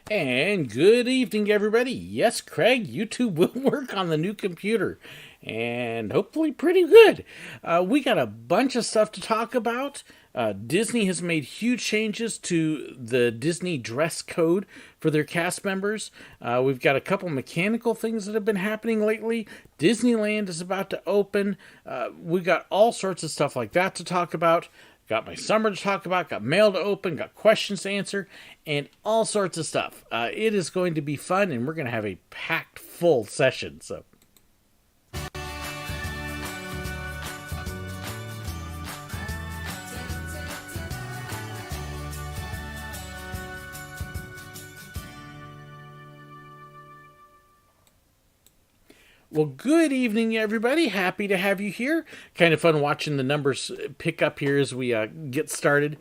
And good evening, everybody. Yes, Craig, YouTube will work on the new computer, and hopefully pretty good. We got a bunch of stuff to talk about. Disney has made huge changes to the Disney dress code for their cast members. We've got a couple mechanical things that have been happening lately. Disneyland is about to open. We've got all sorts of stuff like that to talk about. Got my summer to talk about, got mail to open, got questions to answer, and all sorts of stuff. It is going to be fun, and we're going to have a packed full session. So, well, good evening, everybody. Happy to have you here. Kind of fun watching the numbers pick up here as we get started.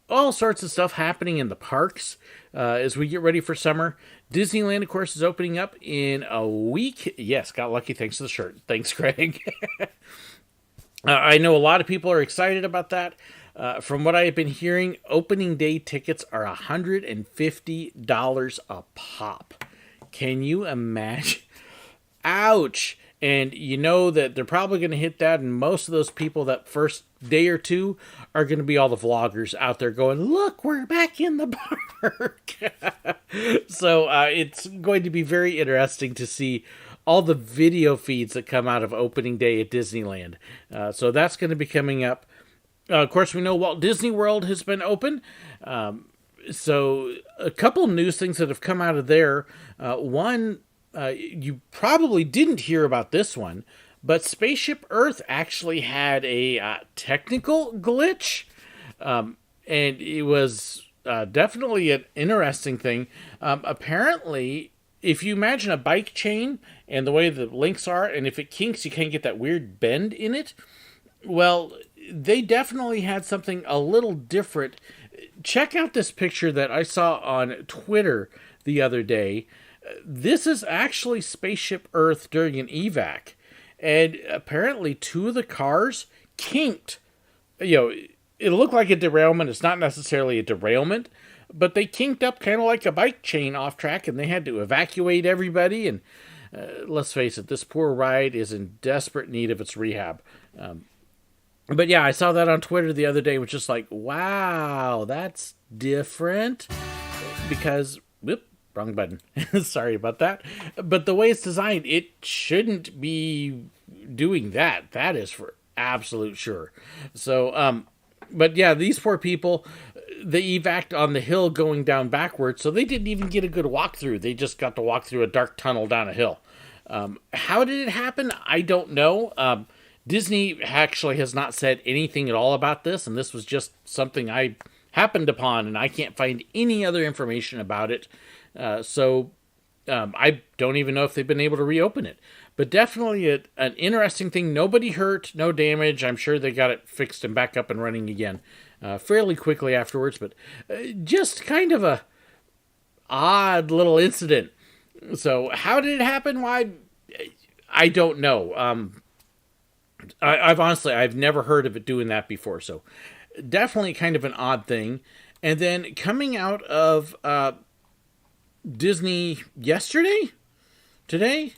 All sorts of stuff happening in the parks as we get ready for summer. Disneyland, of course, is opening up in a week. Yes, got lucky thanks to the shirt. Thanks, Craig. I know a lot of people are excited about that. From what I have been hearing, opening day tickets are $150 a pop. Can you imagine? Ouch! And you know that they're probably going to hit that, and most of those people that first day or two are going to be all the vloggers out there going, look, we're back in the park. So it's going to be very interesting to see all the video feeds that come out of opening day at Disneyland. So that's going to be coming up. Of course, we know Walt Disney World has been open. So a couple news things that have come out of there. One, you probably didn't hear about this one, but Spaceship Earth actually had a technical glitch, and it was definitely an interesting thing. Apparently, if you imagine a bike chain and the way the links are, and if it kinks, you can't get that weird bend in it. Well, they definitely had something a little different. Check out this picture that I saw on Twitter the other day. This is actually Spaceship Earth during an evac, and apparently two of the cars kinked. You know, it looked like a derailment. It's not necessarily a derailment, but they kinked up kind of like a bike chain off track, and they had to evacuate everybody. And let's face it, this poor ride is in desperate need of its rehab. But yeah, I saw that on Twitter the other day, which is like, wow, that's different. Because, whoop. Wrong button. Sorry about that. But the way it's designed, it shouldn't be doing that. That is for absolute sure. So, but yeah, these poor people, they evac'd on the hill going down backwards, so they didn't even get a good walkthrough. They just got to walk through a dark tunnel down a hill. How did it happen? I don't know. Disney actually has not said anything at all about this, and this was just something I happened upon, and I can't find any other information about it. So I don't even know if they've been able to reopen it. But definitely an interesting thing. Nobody hurt, no damage. I'm sure they got it fixed and back up and running again fairly quickly afterwards. But just kind of a odd little incident. So how did it happen? Why? I don't know. I've never heard of it doing that before. So definitely kind of an odd thing. And then coming out of Disney today,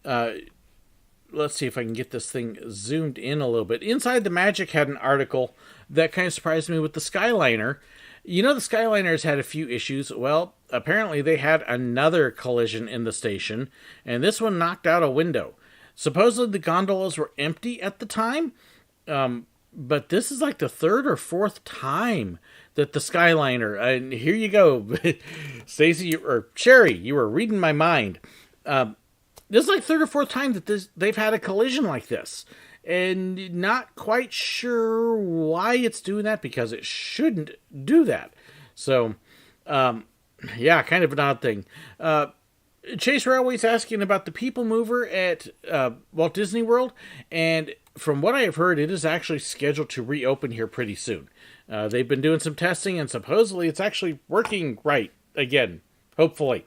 let's see if I can get this thing zoomed in a little bit. Inside the Magic had an article that kind of surprised me with the Skyliner. You know, the Skyliner's had a few issues. Well, apparently they had another collision in the station, and this one knocked out a window. Supposedly the gondolas were empty at the time, but this is like the third or fourth time that the Skyliner, and here you go, Stacey, or Sherry, you were reading my mind. This is like third or fourth time that they've had a collision like this. And not quite sure why it's doing that, because it shouldn't do that. So, yeah, kind of an odd thing. Chase Railway's asking about the People Mover at Walt Disney World, and from what I have heard, it is actually scheduled to reopen here pretty soon. They've been doing some testing, and supposedly it's actually working right again, hopefully.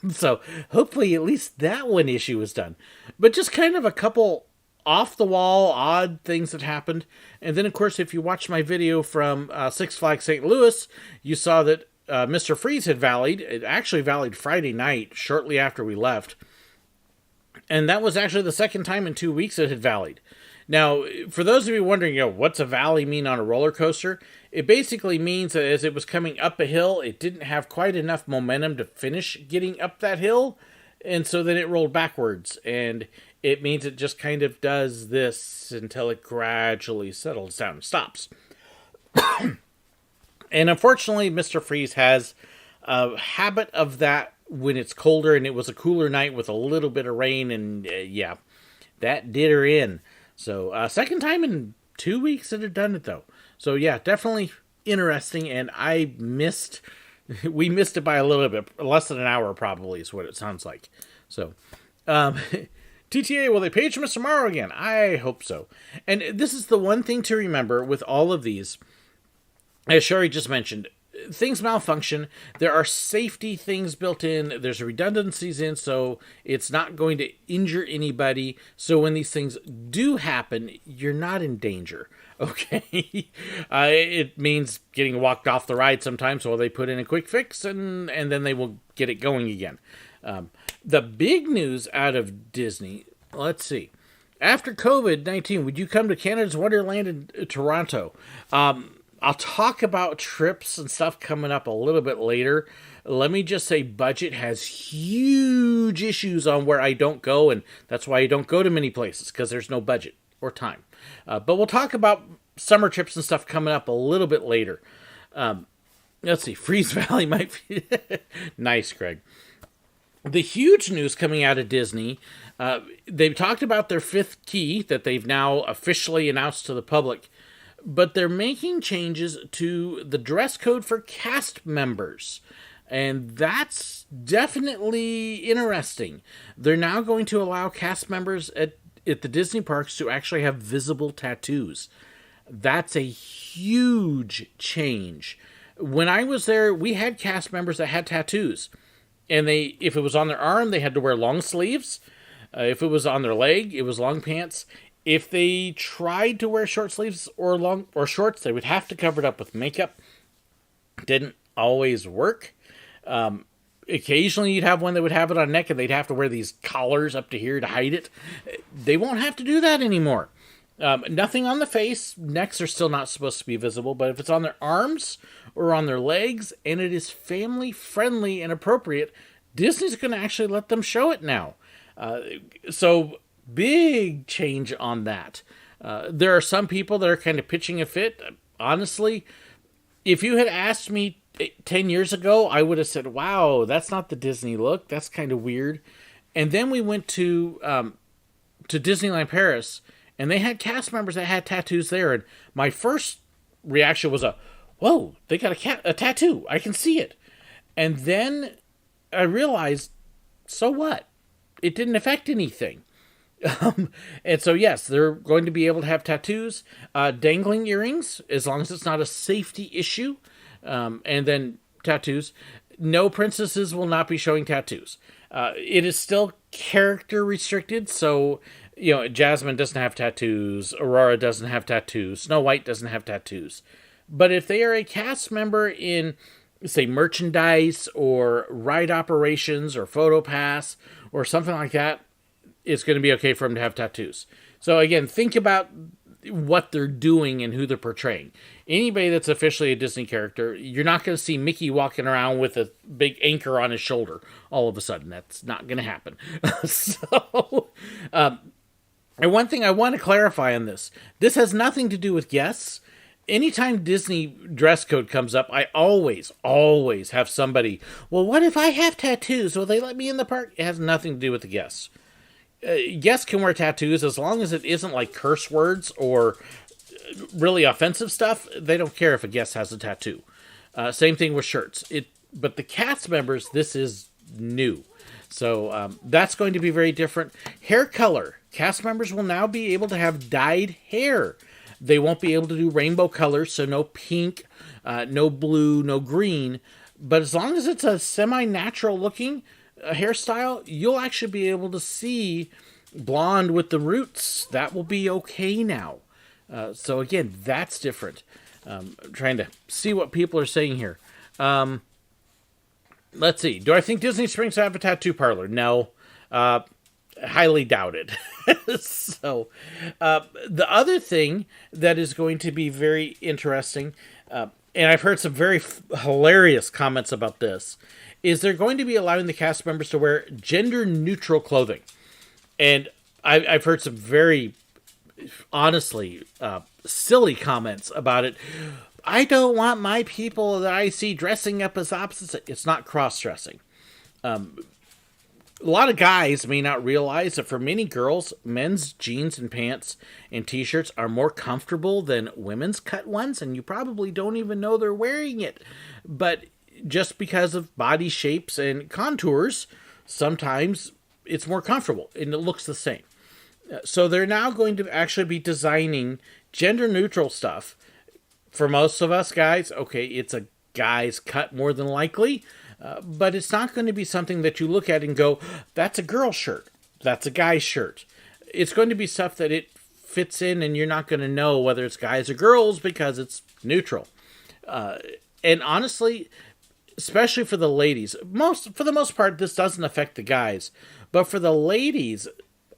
So hopefully at least that one issue is done. But just kind of a couple off-the-wall odd things that happened. And then, of course, if you watched my video from Six Flags St. Louis, you saw that Mr. Freeze had valleyed. It actually valleyed Friday night, shortly after we left. And that was actually the second time in 2 weeks it had valleyed. Now, for those of you wondering, what's a valley mean on a roller coaster? It basically means that as it was coming up a hill, it didn't have quite enough momentum to finish getting up that hill, and so then it rolled backwards. And it means it just kind of does this until it gradually settles down and stops. And unfortunately, Mr. Freeze has a habit of that when it's colder, and it was a cooler night with a little bit of rain, and that did her in. So, second time in 2 weeks it had done it, though. So, yeah, definitely interesting, and we missed it by a little bit, less than an hour probably is what it sounds like. So, TTA, will they page Mr. Morrow again? I hope so. And this is the one thing to remember with all of these. As Sherry just mentioned, things malfunction. There are safety things built in. There's redundancies in, so it's not going to injure anybody. So when these things do happen, you're not in danger. Okay? It means getting walked off the ride sometimes while they put in a quick fix, and then they will get it going again. The big news out of Disney, let's see. After COVID-19, would you come to Canada's Wonderland in Toronto? I'll talk about trips and stuff coming up a little bit later. Let me just say budget has huge issues on where I don't go, and that's why I don't go to many places, because there's no budget or time. But we'll talk about summer trips and stuff coming up a little bit later. Let's see, Freeze Valley might be... Nice, Craig. The huge news coming out of Disney, they've talked about their fifth key that they've now officially announced to the public, but they're making changes to the dress code for cast members. And that's definitely interesting. They're now going to allow cast members at the Disney parks to actually have visible tattoos. That's a huge change. When I was there, we had cast members that had tattoos. And if it was on their arm, they had to wear long sleeves. If it was on their leg, it was long pants. If they tried to wear short sleeves or shorts, they would have to cover it up with makeup. Didn't always work. Occasionally you'd have one that would have it on neck and they'd have to wear these collars up to here to hide it. They won't have to do that anymore. Nothing on the face. Necks are still not supposed to be visible, but if it's on their arms or on their legs and it is family friendly and appropriate, Disney's going to actually let them show it now. So big change on that. There are some people that are kind of pitching a fit. Honestly, if you had asked me 10 years ago, I would have said, wow, that's not the Disney look. That's kind of weird. And then we went to Disneyland Paris, and they had cast members that had tattoos there. And my first reaction was whoa, they got a tattoo. I can see it. And then I realized, so what? It didn't affect anything. And so, yes, they're going to be able to have tattoos, dangling earrings, as long as it's not a safety issue, and then tattoos. No princesses will not be showing tattoos. It is still character restricted, so, Jasmine doesn't have tattoos, Aurora doesn't have tattoos, Snow White doesn't have tattoos. But if they are a cast member in, say, merchandise or ride operations or photo pass or something like that, it's going to be okay for them to have tattoos. So again, think about what they're doing and who they're portraying. Anybody that's officially a Disney character, you're not going to see Mickey walking around with a big anchor on his shoulder all of a sudden. That's not going to happen. And one thing I want to clarify on this has nothing to do with guests. Anytime Disney dress code comes up, I always have somebody, well, what if I have tattoos? Will they let me in the park? It has nothing to do with the guests. Guests can wear tattoos as long as it isn't like curse words or really offensive stuff. They don't care if a guest has a tattoo. Same thing with shirts. But the cast members, this is new. So that's going to be very different. Hair color. Cast members will now be able to have dyed hair. They won't be able to do rainbow colors, so no pink, no blue, no green. But as long as it's a semi-natural looking hairstyle, you'll actually be able to see blonde with the roots. That will be okay now. So again, that's different. I'm trying to see what people are saying here. Let's see. Do I think Disney Springs will have a tattoo parlor? No. Highly doubt it. So, the other thing that is going to be very interesting, and I've heard some very hilarious comments about this, is they're going to be allowing the cast members to wear gender-neutral clothing. And I've heard some very, honestly, silly comments about it. I don't want my people that I see dressing up as opposites. It's not cross-dressing. A lot of guys may not realize that for many girls, men's jeans and pants and t-shirts are more comfortable than women's cut ones, and you probably don't even know they're wearing it. But just because of body shapes and contours, sometimes it's more comfortable and it looks the same. So they're now going to actually be designing gender-neutral stuff. For most of us guys, okay, it's a guy's cut more than likely, but it's not going to be something that you look at and go, that's a girl shirt, that's a guy's shirt. It's going to be stuff that it fits in and you're not going to know whether it's guys or girls because it's neutral. And honestly, especially for the ladies, for the most part, this doesn't affect the guys. But for the ladies,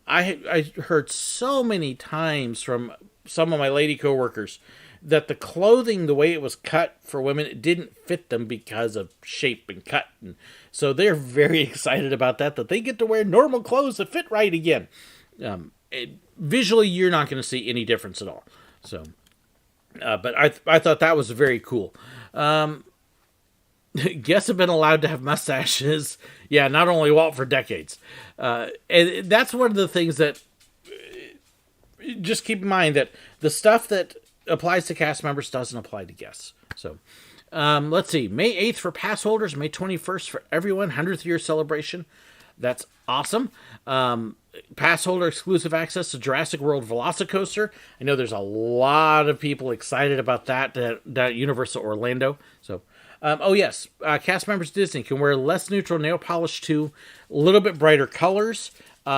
I heard so many times from some of my lady coworkers that the clothing, the way it was cut for women, it didn't fit them because of shape and cut. And so they're very excited about that they get to wear normal clothes that fit right again. Visually, you're not going to see any difference at all. So, but I thought that was very cool. Guests have been allowed to have mustaches. Yeah, not only Walt, for decades. And that's one of the things that, just keep in mind that the stuff that applies to cast members doesn't apply to guests. So, let's see. May 8th for pass holders, May 21st for everyone, 100th year celebration. That's awesome. Pass holder exclusive access to Jurassic World Velocicoaster. I know there's a lot of people excited about that at Universal Orlando. So, oh yes, cast members of Disney can wear less neutral nail polish too, a little bit brighter colors.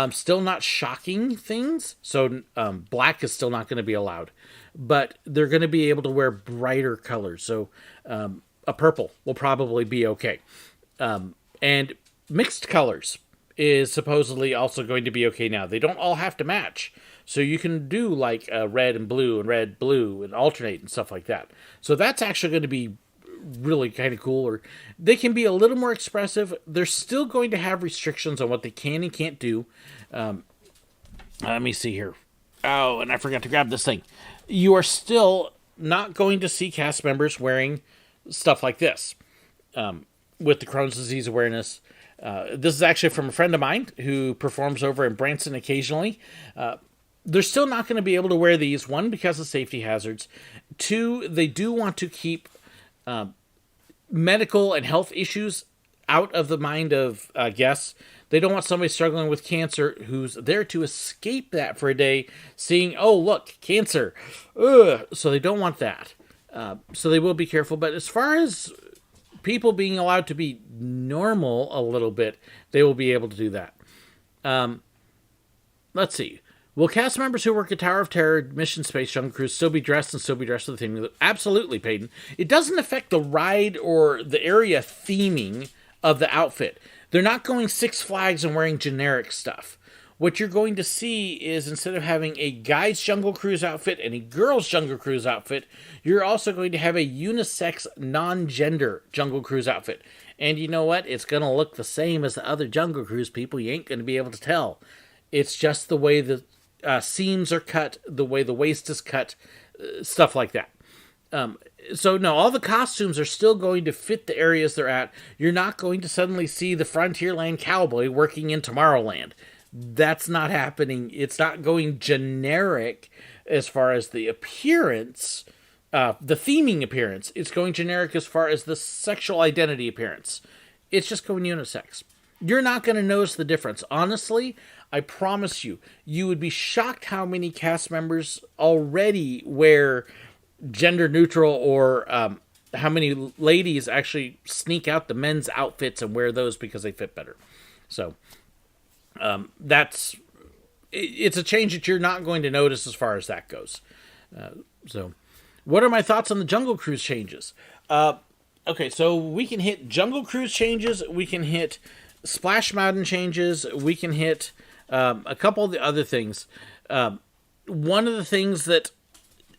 Still not shocking things, so black is still not going to be allowed. But they're going to be able to wear brighter colors, so a purple will probably be okay. And mixed colors is supposedly also going to be okay now. They don't all have to match, so you can do like red, blue, and alternate and stuff like that. So that's actually going to be really kind of cool. Or they can be a little more expressive. They're still going to have restrictions on what they can and can't do. Let me see here. Oh, and I forgot to grab this thing. You are still not going to see cast members wearing stuff like this with the Crohn's disease awareness. This is actually from a friend of mine who performs over in Branson occasionally. They're still not going to be able to wear these, one, because of safety hazards. Two, they do want to keep medical and health issues out of the mind of guests. They don't want somebody struggling with cancer who's there to escape that for a day, seeing, oh, look, cancer. Ugh. So they don't want that. So they will be careful. But as far as people being allowed to be normal a little bit, they will be able to do that. Let's see. Will cast members who work at Tower of Terror, Mission Space, Jungle Cruise still be dressed for the theme? Absolutely, Peyton. It doesn't affect the ride or the area theming of the outfit. They're not going Six Flags and wearing generic stuff. What you're going to see is, instead of having a guy's Jungle Cruise outfit and a girl's Jungle Cruise outfit, you're also going to have a unisex, non-gender Jungle Cruise outfit. And you know what? It's going to look the same as the other Jungle Cruise people. You ain't going to be able to tell. It's just the way the seams are cut, the way the waist is cut, stuff like that. So no, all the costumes are still going to fit the areas they're at. You're not going to suddenly see the Frontierland cowboy working in Tomorrowland. That's not happening. It's not going generic as far as the appearance, the theming appearance. It's going generic as far as the sexual identity appearance. It's just going unisex. You're not going to notice the difference. Honestly, I promise you, you would be shocked how many cast members already wear gender neutral, or how many ladies actually sneak out the men's outfits and wear those because they fit better. So it's a change that you're not going to notice as far as that goes. So what are my thoughts on the Jungle Cruise changes? Okay, so we can hit Jungle Cruise changes. We can hit Splash Mountain changes. We can hit a couple of the other things. One of the things that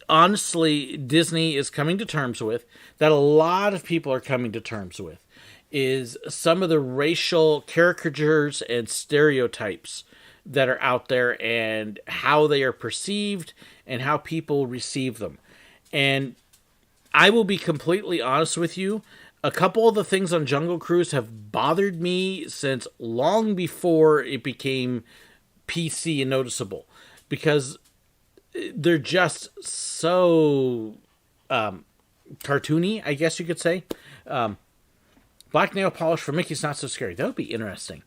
honestly Disney is coming to terms with, that a lot of people are coming to terms with, is some of the racial caricatures and stereotypes that are out there and how they are perceived and how people receive them. And I will be completely honest with you. A couple of the things on Jungle Cruise have bothered me since long before it became PC and noticeable, because they're just so cartoony, I guess you could say. Black nail polish for Mickey's Not So Scary. That would be interesting.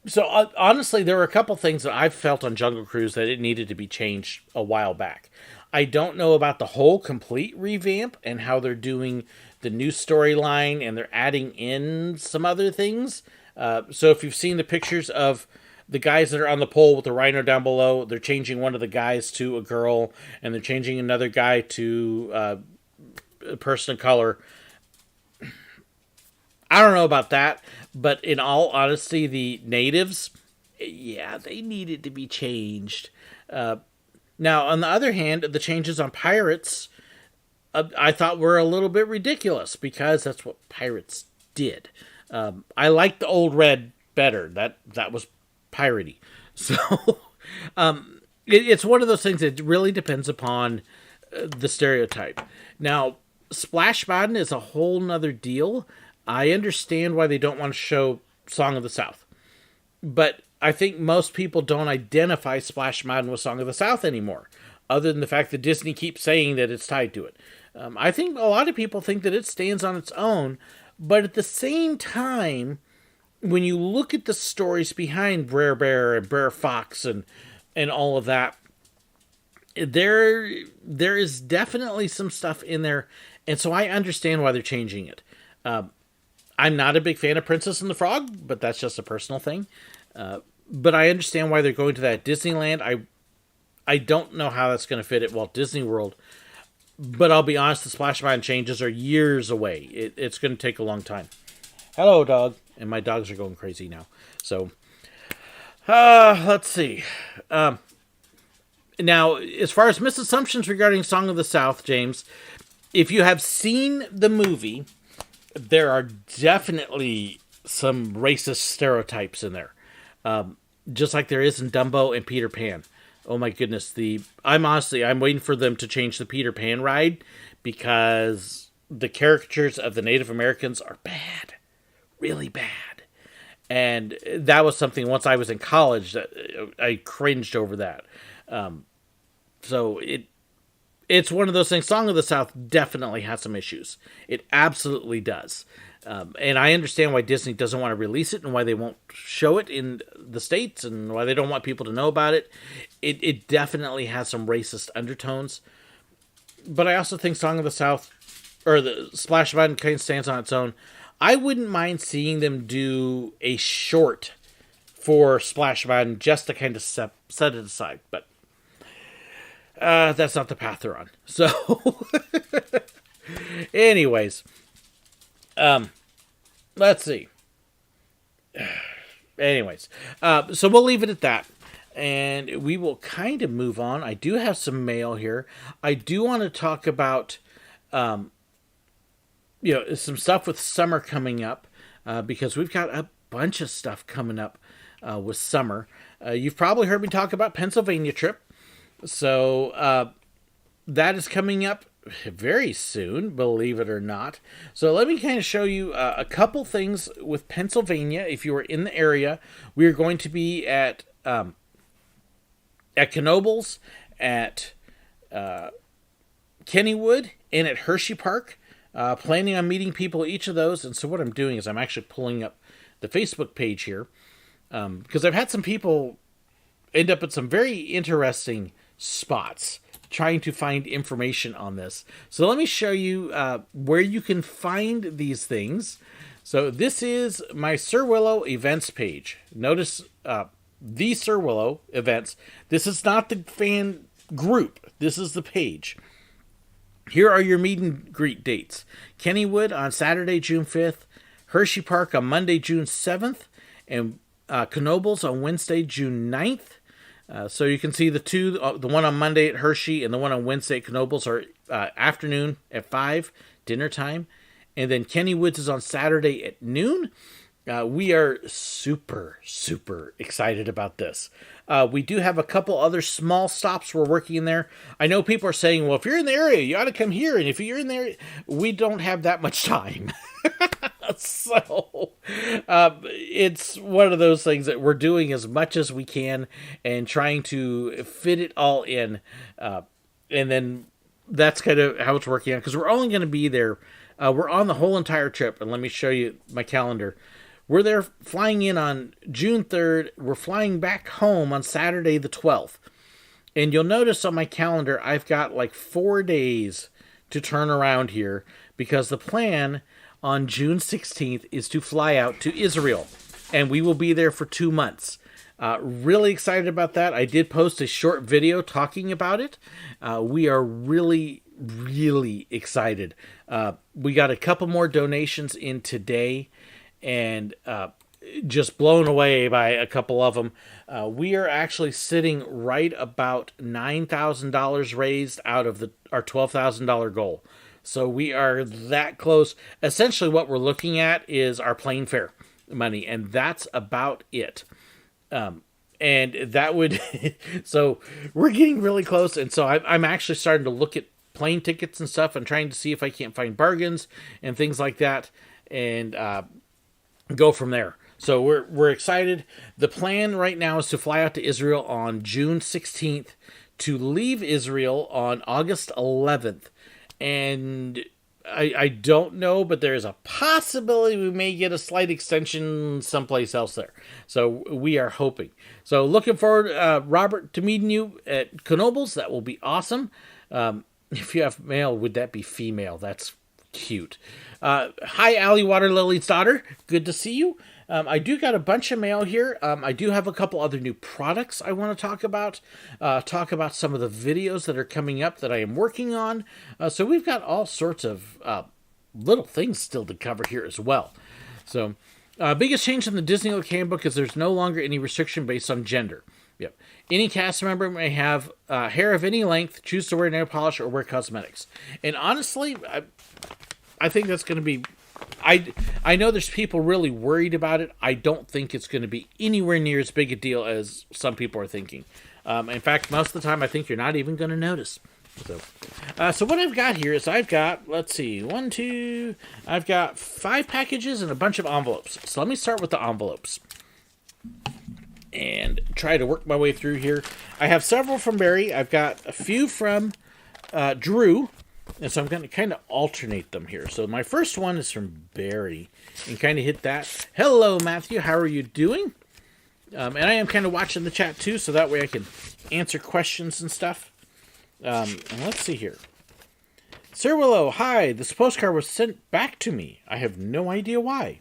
So honestly, there were a couple things that I've felt on Jungle Cruise that it needed to be changed a while back. I don't know about the whole complete revamp and how they're doing the new storyline and they're adding in some other things. So if you've seen the pictures of the guys that are on the pole with the rhino down below, they're changing one of the guys to a girl and they're changing another guy to a person of color. I don't know about that, but in all honesty, the natives, yeah, they needed to be changed. Now, on the other hand, the changes on pirates, I thought were a little bit ridiculous because that's what pirates did. I like the old red better. That was piratey. So it's one of those things that really depends upon the stereotype. Now, Splash Mountain is a whole nother deal. I understand why they don't want to show Song of the South. But I think most people don't identify Splash Mountain with Song of the South anymore, other than the fact that Disney keeps saying that it's tied to it. I think a lot of people think that it stands on its own, but at the same time, when you look at the stories behind Brer Bear and Brer Fox and all of that, there is definitely some stuff in there, and so I understand why they're changing it. I'm not a big fan of Princess and the Frog, but that's just a personal thing. But I understand why they're going to that at Disneyland. I don't know how that's going to fit at Walt Disney World, but I'll be honest, the Splash Mountain changes are years away. It's going to take a long time. Hello, dog. And my dogs are going crazy now. So, let's see. Now, as far as misassumptions regarding Song of the South, James, if you have seen the movie, there are definitely some racist stereotypes in there. Just like there is in Dumbo and Peter Pan. Oh my goodness. I'm waiting for them to change the Peter Pan ride because the caricatures of the Native Americans are bad. Really bad. And that was something once I was in college that I cringed over that. So it's one of those things. Song of the South definitely has some issues. It absolutely does. And I understand why Disney doesn't want to release it and why they won't show it in the States and why they don't want people to know about it. It definitely has some racist undertones. But I also think Song of the South, or the Splash Mountain, kind of stands on its own. I wouldn't mind seeing them do a short for Splash Mountain just to kind of set it aside. But that's not the path they're on. So, anyways, let's see. Anyways, so we'll leave it at that. And we will kind of move on. I do have some mail here. I do want to talk about, some stuff with summer coming up, because we've got a bunch of stuff coming up with summer. You've probably heard me talk about Pennsylvania trip. So that is coming up very soon, believe it or not. So let me kind of show you a couple things with Pennsylvania. If you are in the area, we are going to be at Knoebels, at Kennywood, and at Hershey Park. Planning on meeting people at each of those. And so what I'm doing is I'm actually pulling up the Facebook page here, because I've had some people end up at some very interesting spots trying to find information on this. So let me show you where you can find these things. So this is my SirWillow events page. Notice the SirWillow events. This is not the fan group. This is the page. Here are your meet and greet dates. Kennywood on Saturday, June 5th. Hershey Park on Monday, June 7th. And Knoebels on Wednesday, June 9th. So you can see the two, the one on Monday at Hershey and the one on Wednesday at Knoebels are afternoon at 5, dinner time. And then Kennywood's is on Saturday at noon. We are super, super excited about this. We do have a couple other small stops we're working in there. I know people are saying, well, if you're in the area, you ought to come here. And if you're in there, we don't have that much time. So it's one of those things that we're doing as much as we can and trying to fit it all in. And then that's kind of how it's working out, because we're only going to be there. We're on the whole entire trip. And let me show you my calendar. We're there flying in on June 3rd. We're flying back home on Saturday the 12th. And you'll notice on my calendar, I've got like 4 days to turn around here, because the plan on June 16th is to fly out to Israel. And we will be there for 2 months. Really excited about that. I did post a short video talking about it. We are really, really excited. We got a couple more donations in today, and just blown away by a couple of them. We are actually sitting right about $9,000 raised out of our $12,000 goal. So we are that close. Essentially what we're looking at is our plane fare money, and that's about it. And that would, so we're getting really close. And so I'm actually starting to look at plane tickets and stuff and trying to see if I can't find bargains and things like that, and go from there. So we're excited. The plan right now is to fly out to Israel on June 16th, to leave Israel on August 11th. And I don't know, but there's a possibility we may get a slight extension someplace else there. So we are hoping. So looking forward, Robert, to meeting you at Knoebels. That will be awesome. If you have male, would that be female? That's cute. Hi, Allie Water Lily's daughter. Good to see you. I do got a bunch of mail here. I do have a couple other new products I want to talk about. Talk about some of the videos that are coming up that I am working on. So we've got all sorts of little things still to cover here as well. So biggest change in the Disneyland handbook is there's no longer any restriction based on gender. Yep. Any cast member may have hair of any length, choose to wear nail polish or wear cosmetics. And honestly, I think that's going to be... I know there's people really worried about it. I don't think it's going to be anywhere near as big a deal as some people are thinking. In fact, most of the time, I think you're not even going to notice. So what I've got here is I've got, let's see, I've got 5 packages and a bunch of envelopes. So let me start with the envelopes and try to work my way through here. I have several from Barry. I've got a few from Drew. And so I'm going to kind of alternate them here. So my first one is from Barry, and kind of hit that. Hello, Matthew. How are you doing? And I am kind of watching the chat too, so that way I can answer questions and stuff. And let's see here. SirWillow, hi. This postcard was sent back to me. I have no idea why.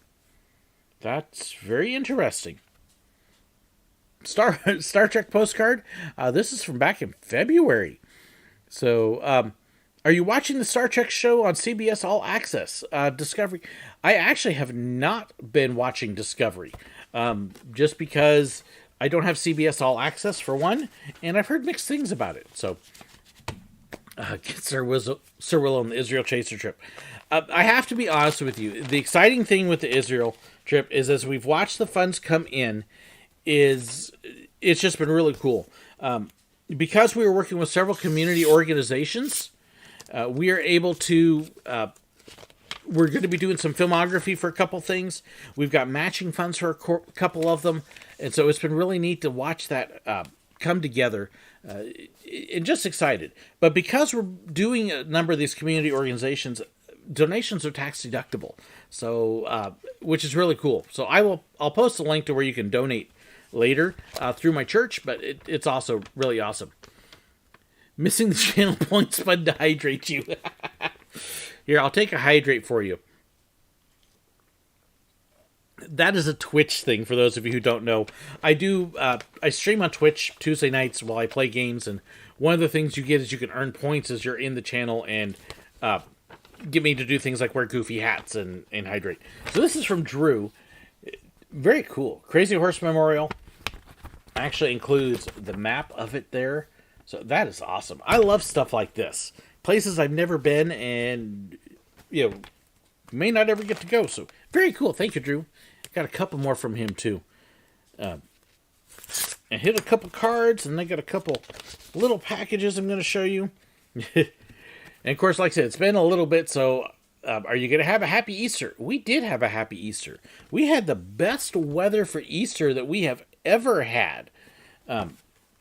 That's very interesting. Star Trek postcard. This is from back in February. So, are you watching the Star Trek show on CBS All Access? Discovery. I actually have not been watching Discovery. Just because I don't have CBS All Access, for one, and I've heard mixed things about it. So, get SirWillow on the Israel Chaser trip. I have to be honest with you. The exciting thing with the Israel trip is, as we've watched the funds come in, it's just been really cool. Because we were working with several community organizations, we are able to, we're going to be doing some filmography for a couple things. We've got matching funds for a couple of them. And so it's been really neat to watch that come together. And just excited. But because we're doing a number of these community organizations, donations are tax deductible. So, which is really cool. So I'll post a link to where you can donate later through my church, but it's also really awesome. Missing the channel points button to hydrate you. Here, I'll take a hydrate for you. That is a Twitch thing, for those of you who don't know. I stream on Twitch Tuesday nights while I play games, and one of the things you get is you can earn points as you're in the channel, and get me to do things like wear goofy hats and hydrate. So this is from Drew. Very cool. Crazy Horse Memorial. Actually includes the map of it there. So that is awesome. I love stuff like this. Places I've never been and, may not ever get to go. So very cool. Thank you, Drew. Got a couple more from him, too. And hit a couple cards, and I got a couple little packages I'm going to show you. And, of course, like I said, it's been a little bit, so are you going to have a happy Easter? We did have a happy Easter. We had the best weather for Easter that we have ever had.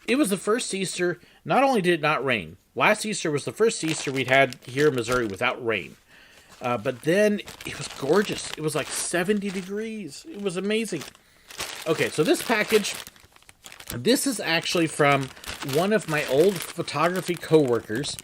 It was the first Easter. Not only did it not rain. Last Easter was the first Easter we'd had here in Missouri without rain. But then it was gorgeous. It was like 70 degrees. It was amazing. Okay, so this package, this is actually from one of my old photography coworkers,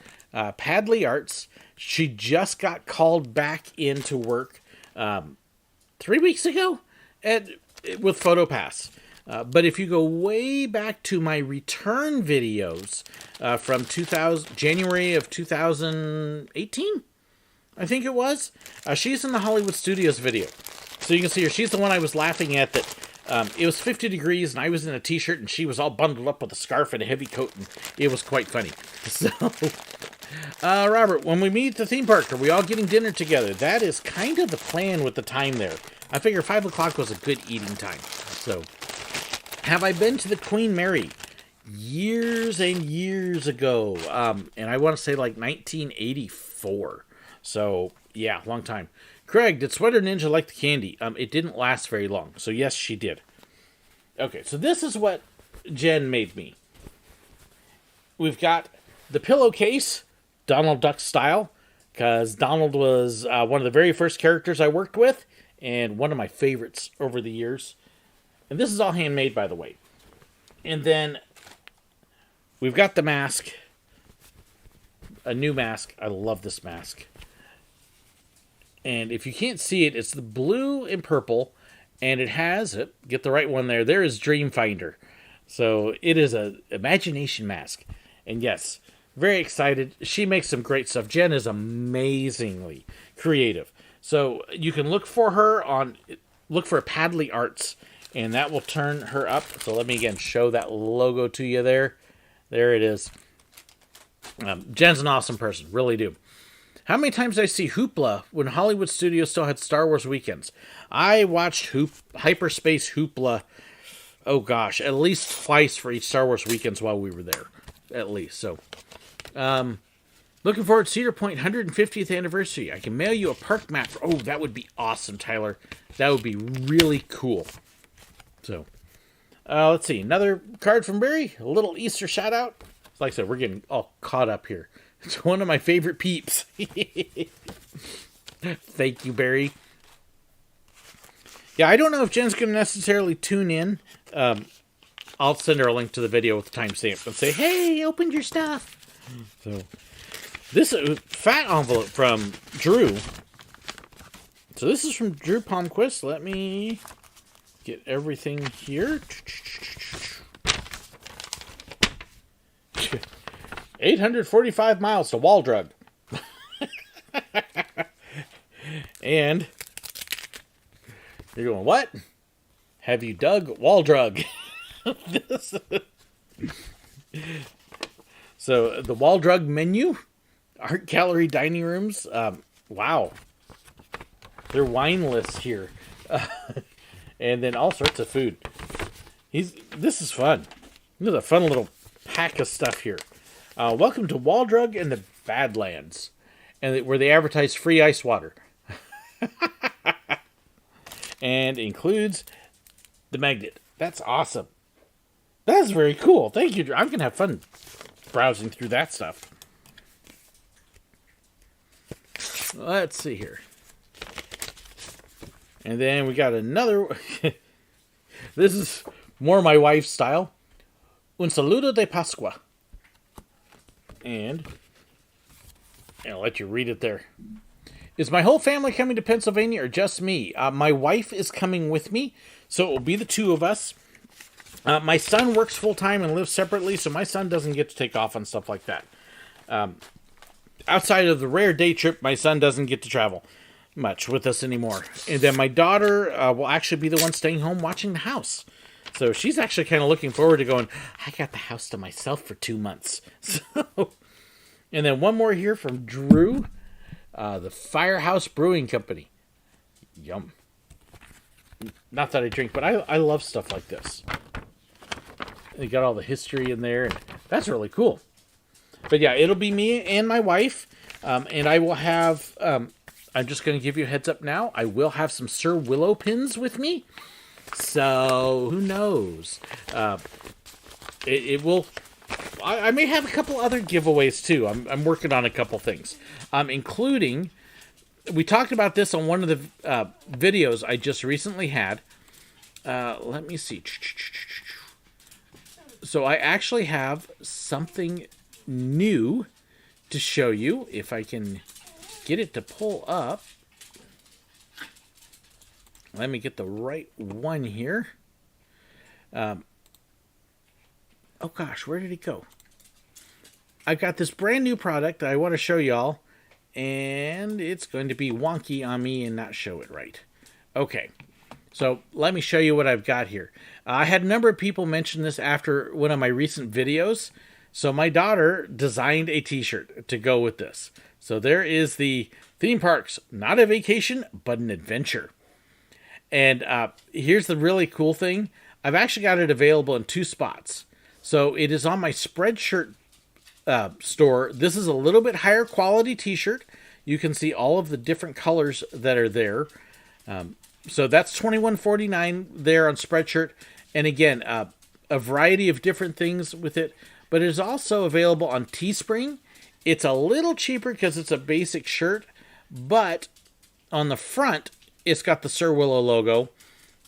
Padley Arts. She just got called back into work 3 weeks ago with PhotoPass. But if you go way back to my return videos from January of 2018, I think it was, she's in the Hollywood Studios video. So you can see her. She's the one I was laughing at that it was 50 degrees and I was in a t-shirt and she was all bundled up with a scarf and a heavy coat, and it was quite funny. So, Robert, when we meet at the theme park, are we all getting dinner together? That is kind of the plan with the time there. I figure 5 o'clock was a good eating time. So, have I been to the Queen Mary? Years and years ago. And I want to say like 1984. So, yeah, long time. Craig, did Sweater Ninja like the candy? It didn't last very long. So, yes, she did. Okay, so this is what Jen made me. We've got the pillowcase, Donald Duck style, because Donald was one of the very first characters I worked with, and one of my favorites over the years. And this is all handmade, by the way. And then we've got the mask. A new mask. I love this mask. And if you can't see it, it's the blue and purple. And it has, get the right one there. There is Dreamfinder. So it is an imagination mask. And yes, very excited. She makes some great stuff. Jen is amazingly creative. So you can look for her look for Padley Arts. And that will turn her up. So let me again show that logo to you there. There it is. Jen's an awesome person. Really do. How many times did I see Hoopla when Hollywood Studios still had Star Wars weekends? I watched Hyperspace Hoopla, oh gosh, at least twice for each Star Wars weekends while we were there. At least. So, looking forward to Cedar Point 150th anniversary. I can mail you a park map. Oh, that would be awesome, Tyler. That would be really cool. So, let's see. Another card from Barry. A little Easter shout out. Like I said, we're getting all caught up here. It's one of my favorite peeps. Thank you, Barry. Yeah, I don't know if Jen's going to necessarily tune in. I'll send her a link to the video with the timestamp and say, hey, opened your stuff. So, this fat envelope from Drew. So this is from Drew Palmquist. Let me get everything here. 845 miles to Waldrug. And you're going, what? Have you dug Waldrug? So the Waldrug menu, art gallery dining rooms. Wow. Their wine list here. And then all sorts of food. This is fun. This is a fun little pack of stuff here. Welcome to Waldrug and the Badlands, and where they advertise free ice water. And includes the magnet. That's awesome. That's very cool. Thank you. I'm going to have fun browsing through that stuff. Let's see here. And then we got another. This is more my wife's style. Un saludo de Pascua. And I'll let you read it there. Is my whole family coming to Pennsylvania or just me? My wife is coming with me, so it will be the two of us. My son works full-time and lives separately, so my son doesn't get to take off on stuff like that. outside of the rare day trip, my son doesn't get to travel much with us anymore. And then my daughter will actually be the one staying home watching the house. So she's actually kind of looking forward to going, I got the house to myself for 2 months. So, and then one more here from Drew, the Firehouse Brewing Company. Yum. Not that I drink, but I love stuff like this. They got all the history in there, and that's really cool. But yeah, it'll be me and my wife, and I will have, I'm just going to give you a heads up now, I will have some SirWillow pins with me. So, who knows? It will... I may have a couple other giveaways, too. I'm working on a couple things. Including... We talked about this on one of the videos I just recently had. Let me see. So, I actually have something new to show you. If I can get it to pull up. Let me get the right one here. Oh gosh, where did it go? I've got this brand new product that I want to show y'all, and it's going to be wonky on me and not show it right. Okay, so let me show you what I've got here. I had a number of people mention this after one of my recent videos. So my daughter designed a t-shirt to go with this. So there is the theme parks, not a vacation, but an adventure. And here's the really cool thing. I've actually got it available in 2 spots. So it is on my Spreadshirt store. This is a little bit higher quality t-shirt. You can see all of the different colors that are there. So that's $21.49 there on Spreadshirt. And again, a variety of different things with it. But it is also available on Teespring. It's a little cheaper because it's a basic shirt. But on the front, it's got the SirWillow logo,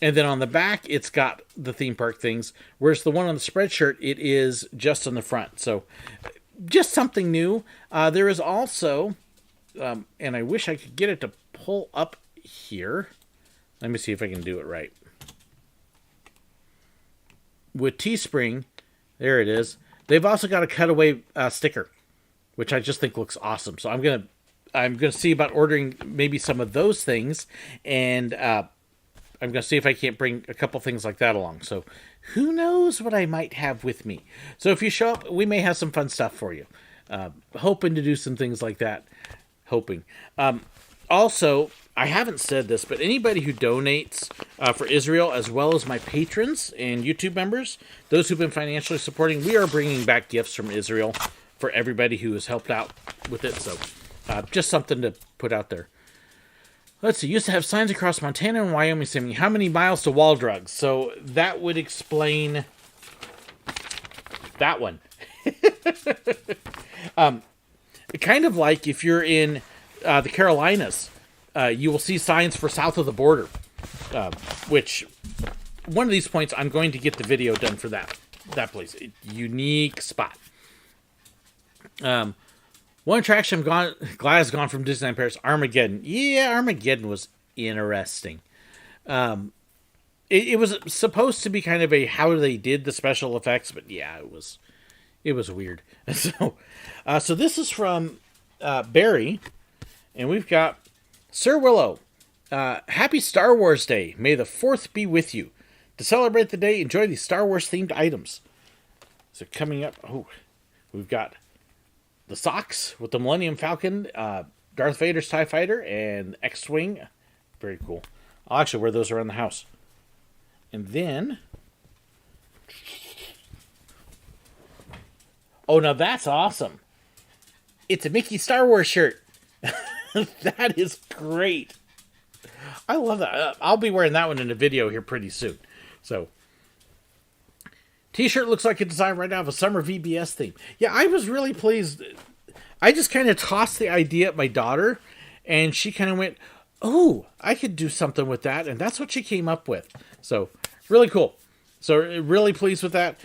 and then on the back, it's got the theme park things, whereas the one on the Spreadshirt, it is just on the front. So, just something new. There is also, and I wish I could get it to pull up here. Let me see if I can do it right. With Teespring, there it is. They've also got a cutaway sticker, which I just think looks awesome. So I'm gonna see about ordering maybe some of those things, and I'm gonna see if I can't bring a couple things like that along. So who knows what I might have with me. So if you show up, we may have some fun stuff for you. Hoping to do some things like that. Hoping. Also, I haven't said this, but anybody who donates for Israel, as well as my patrons and YouTube members, those who've been financially supporting, we are bringing back gifts from Israel for everybody who has helped out with it. So just something to put out there. Let's see. Used to have signs across Montana and Wyoming saying, how many miles to Wall Drugs? So that would explain that one. Kind of like if you're in the Carolinas, you will see signs for south of the border, which one of these points I'm going to get the video done for that place. Unique spot. One attraction I'm glad is gone from Disneyland Paris, Armageddon. Yeah, Armageddon was interesting. It was supposed to be kind of a how they did the special effects, but yeah, it was weird. So this is from Barry, and we've got SirWillow. Happy Star Wars Day. May the 4th be with you. To celebrate the day, enjoy these Star Wars themed items. So coming up, we've got the socks with the Millennium Falcon, Darth Vader's TIE Fighter, and X-Wing. Very cool. I'll actually wear those around the house. And then... oh, now that's awesome. It's a Mickey Star Wars shirt. That is great. I love that. I'll be wearing that one in a video here pretty soon. So... T-shirt looks like a design right out of a summer VBS theme. Yeah, I was really pleased. I just kind of tossed the idea at my daughter, and she kind of went, oh, I could do something with that, and that's what she came up with. So, really cool. So, really pleased with that.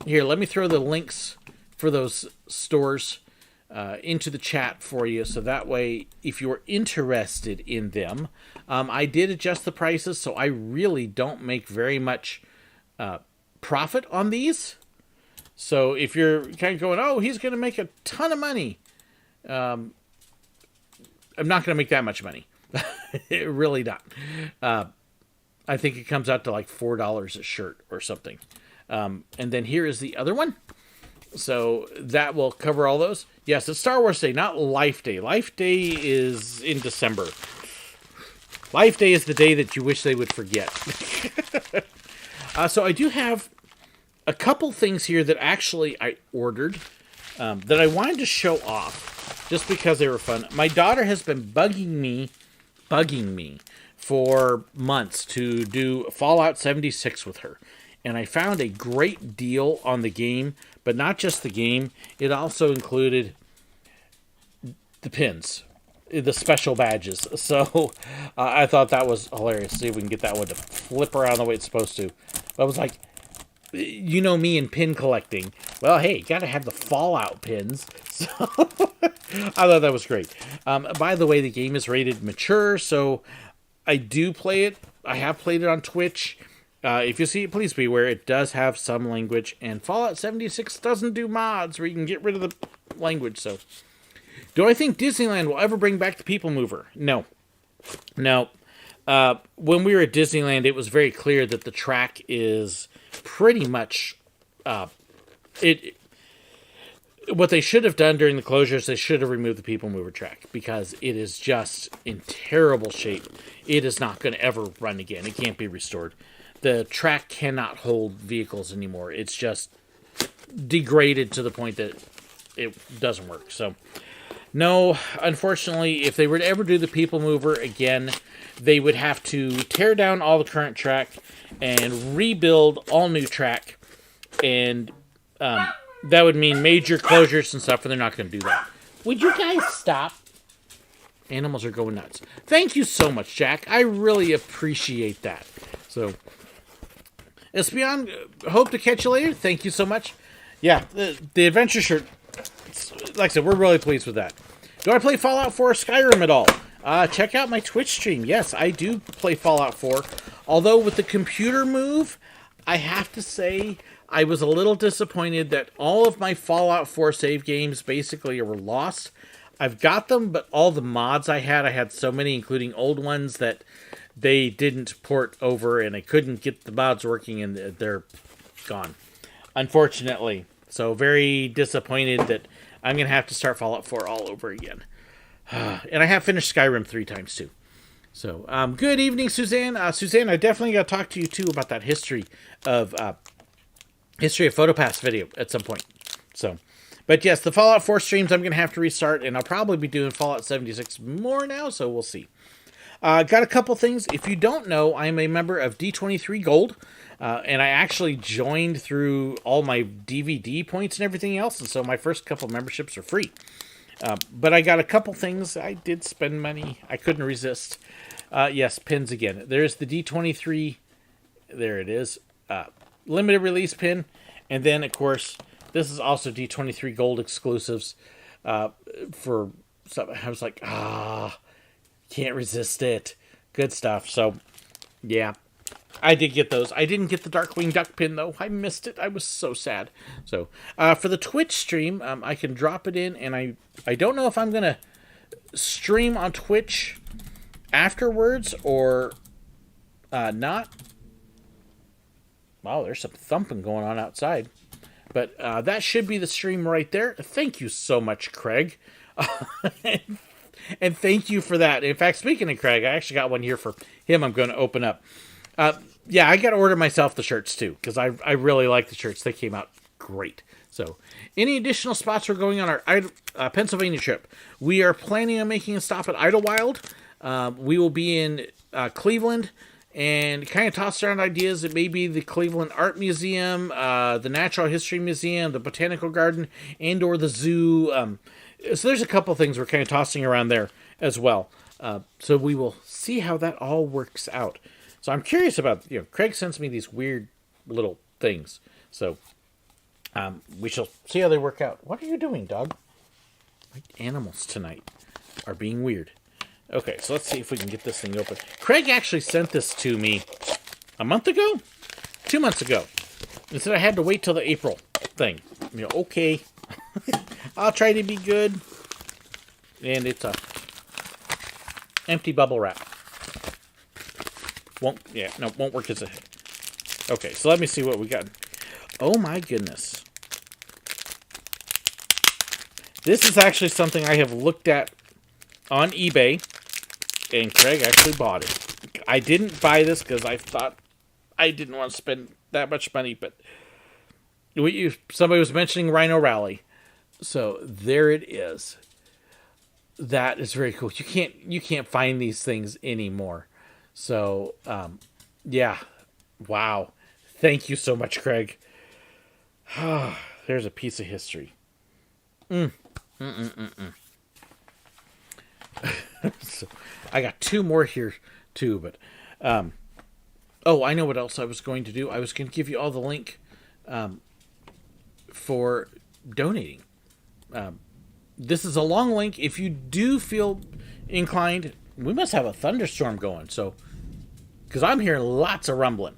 Here, let me throw the links for those stores into the chat for you, so that way, if you're interested in them, I did adjust the prices, so I really don't make very much profit on these. So if you're kind of going, oh, he's going to make a ton of money, I'm not going to make that much money. Really not. I think it comes out to like $4 a shirt or something. And then here is the other one. So that will cover all those. Yes, it's Star Wars Day, not Life Day. Life Day is in December. Life Day is the day that you wish they would forget. So I do have a couple things here that actually I ordered that I wanted to show off just because they were fun. My daughter has been bugging me for months to do Fallout 76 with her. And I found a great deal on the game, but not just the game. It also included the pins, the special badges. So I thought that was hilarious. See if we can get that one to flip around the way it's supposed to. I was like, you know me and pin collecting. Well, hey, got to have the Fallout pins. So I thought that was great. By the way, the game is rated mature, so I do play it. I have played it on Twitch. If you see it, please be aware it does have some language, and Fallout 76 doesn't do mods where you can get rid of the language. So, do I think Disneyland will ever bring back the People Mover? No. When we were at Disneyland, it was very clear that the track is pretty much what they should have done during the closures. They should have removed the People Mover track because it is just in terrible shape. It is not going to ever run again. It can't be restored. The track cannot hold vehicles anymore. It's just degraded to the point that it doesn't work. So, no, unfortunately, if they were to ever do the People Mover again, they would have to tear down all the current track and rebuild all new track. And that would mean major closures and stuff, and they're not going to do that. Would you guys stop? Animals are going nuts. Thank you so much, Jack. I really appreciate that. So, Espion, hope to catch you later. Thank you so much. Yeah, the adventure shirt, like I said, we're really pleased with that. Do I play Fallout 4 or Skyrim at all? Check out my Twitch stream. Yes, I do play Fallout 4. Although with the computer move, I have to say I was a little disappointed that all of my Fallout 4 save games basically were lost. I've got them, but all the mods I had so many, including old ones, that they didn't port over, and I couldn't get the mods working, and they're gone, unfortunately. So very disappointed that I'm going to have to start Fallout 4 all over again. And I have finished Skyrim 3 times, too. So, good evening, Suzanne. Suzanne, I definitely got to talk to you, too, about that history of PhotoPass video at some point. So, but yes, the Fallout 4 streams I'm going to have to restart, and I'll probably be doing Fallout 76 more now, so we'll see. Got a couple things. If you don't know, I'm a member of D23 Gold, and I actually joined through all my DVD points and everything else, and so my first couple memberships are free. But I got a couple things. I did spend money. I couldn't resist. Yes, pins again. There's the D23. There it is. Limited release pin. And then, of course, this is also D23 Gold exclusives for stuff. I was like, can't resist it. Good stuff. So, yeah, I did get those. I didn't get the Darkwing Duck pin, though. I missed it. I was so sad. So, for the Twitch stream, I can drop it in, and I don't know if I'm going to stream on Twitch afterwards or not. Wow, there's some thumping going on outside. But that should be the stream right there. Thank you so much, Craig. And thank you for that. In fact, speaking of Craig, I actually got one here for him I'm going to open up. Yeah, I got to order myself the shirts, too, because I really like the shirts. They came out great. So, any additional spots we're going on our Pennsylvania trip? We are planning on making a stop at Idlewild. We will be in Cleveland and kind of toss around ideas. It may be the Cleveland Art Museum, the Natural History Museum, the Botanical Garden, and or the zoo. So there's a couple things we're kind of tossing around there as well. So we will see how that all works out. So I'm curious about, Craig sends me these weird little things. So we shall see how they work out. What are you doing, dog? My animals tonight are being weird. Okay, so let's see if we can get this thing open. Craig actually sent this to me a month ago? 2 months ago. He said I had to wait till the April thing. Okay. I'll try to be good. And it's a empty bubble wrap. Won't work as a... Okay, so let me see what we got. Oh my goodness. This is actually something I have looked at on eBay, and Craig actually bought it. I didn't buy this because I thought I didn't want to spend that much money, but somebody was mentioning Rhino Rally. So there it is. That is very cool. You can't find these things anymore. So, yeah. Wow. Thank you so much, Craig. There's a piece of history. So, I got two more here, too, but... oh, I know what else I was going to do. I was going to give you all the link for donating. This is a long link. If you do feel inclined, we must have a thunderstorm going. So, because I'm hearing lots of rumbling.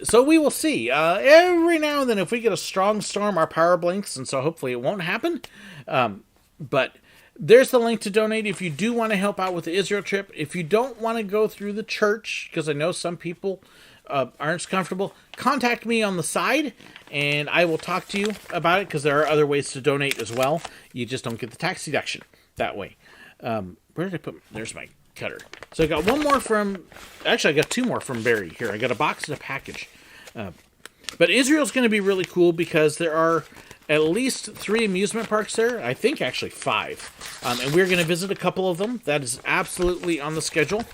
So we will see. Every now and then, if we get a strong storm, our power blinks, and so hopefully it won't happen. But there's the link to donate if you do want to help out with the Israel trip. If you don't want to go through the church, because I know some people aren't comfortable, contact me on the side, and I will talk to you about it, because there are other ways to donate as well. You just don't get the tax deduction that way. Where did I put... There's my cutter. So I got one more from... Actually, I got two more from Barry. Here, I got a box and a package. But Israel's going to be really cool because there are at least 3 amusement parks there. I think actually 5. And we're going to visit a couple of them. That is absolutely on the schedule.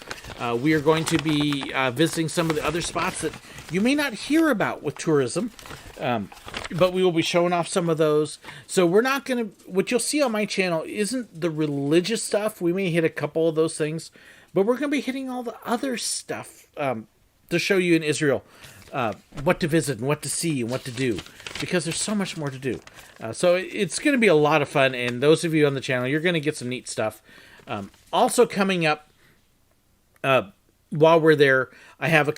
We are going to be visiting some of the other spots that you may not hear about with tourism. But we will be showing off some of those. So we're not going to... What you'll see on my channel isn't the religious stuff. We may hit a couple of those things. But we're going to be hitting all the other stuff to show you in Israel. What to visit and what to see and what to do, because there's so much more to do. So it's going to be a lot of fun, and those of you on the channel, you're going to get some neat stuff. Also coming up, while we're there, I have